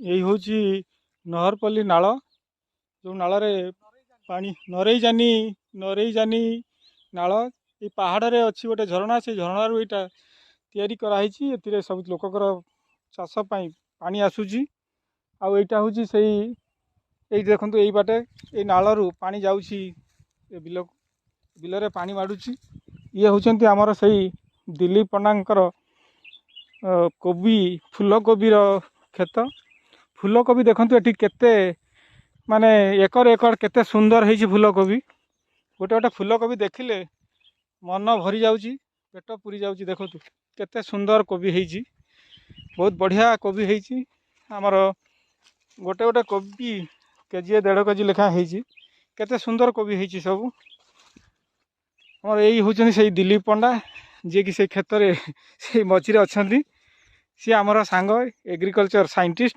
यही हूँ नहरपल्ली नाल जो नाल पानी नरई जानी नाल ये पहाड़ रे अच्छी गोटे झरणा से झरणार यहाँ तैयारी कराई ए सब लोकर चाष पानी आसूची आईटा हूँ से देखो यही बाटे ये नालू पानी जाऊँगी बिल बिलरे पानी माड़ुची ये हूँ आमर से दिलीप पंडांकर कोबी फूलकोबी खेत फूलकोबी देखु ये केते माने एकर एकर केते सुंदर है फूलकोबी गोटे गोटे फूलकोबी देखिले मन भरी जाऊँगी पेट पूरी जाऊँगी देखु केते सुंदर कोबी है बहुत बढ़िया कोबी है आमर गोटे गोटे कोबी केजी 1.5 केजी लेखा है केते सुंदर कोबी है सब आमर यही हूँ से दिलीप पंडा जी कि से क्षेत्र में से मझीरे अच्छा सी आमर सांग एग्रिकल्चर साइंटिस्ट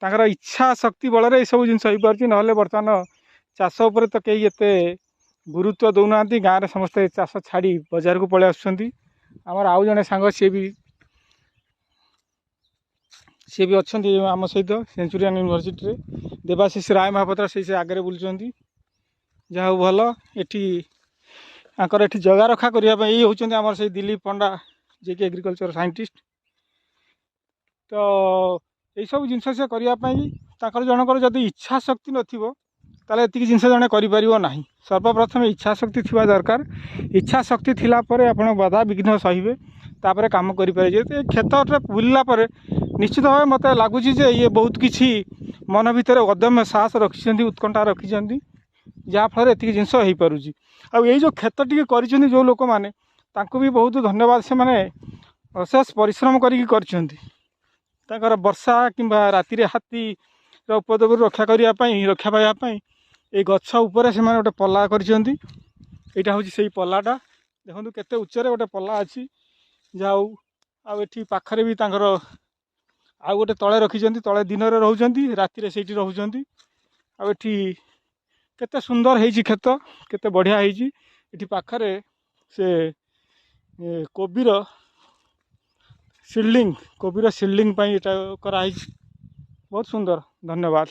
तांकर इच्छा शक्ति बल ये सब जिन हो पार्टी ना बर्तमान चाष उपर तो कई एते गुरुत्व दौना गाँव में समस्ते चाष छाड़ी बजार को पलि आमर आउ जड़े सांग सी भी अच्छा आम सहित सेंचुरियन यूनिवर्सिटी रे देवाशीष राय महापात्र से आगे बुलूँ जहाँ भल एटी आंकर एटी जगह रखा करने ये हूँ आमर से दिलीप पंडा जी कि एग्रिकल्चर साइंटिस्ट तो यही सब जिन से करने जनकर जदि इच्छा शक्ति नथिबो ताले एतिक जिनस जड़े करें सर्वप्रथम इच्छा शक्ति थिबा दरकार इच्छा शक्ति थिला परे आपण बाधा विघ्न सहिबे तापर काम करें जे क्षेत्र बुलला निश्चित भाव मत लगुच ये बहुत किसी मन भितर अदम्य साहस रखिंट उत्कंठा रखिंट जहाँफल एतिक जिनस हो पारुची आई जो क्षेत्र टी कर जो लोक मैंने भी बहुत धन्यवाद से माने अशेष परिश्रम कर वर्षा किंबा राति हाथी उपद्रव रक्षा करने रक्षा पाइबापी ये गछ उपर से गोटे पल्ला करा हूँ से पल्लाटा देखो केते उच्चरे गोटे पल्ला अच्छी जाऊ आठी पाखरे भी तांकर आउ गोटे तले रखिंट तले दिन में रोच राति से रोच आठी केते सुंदर है खेत केते बढ़िया है पाखरे से कोबीर सील्डिंग कोबीर सील्डिंग कराई बहुत सुंदर धन्यवाद।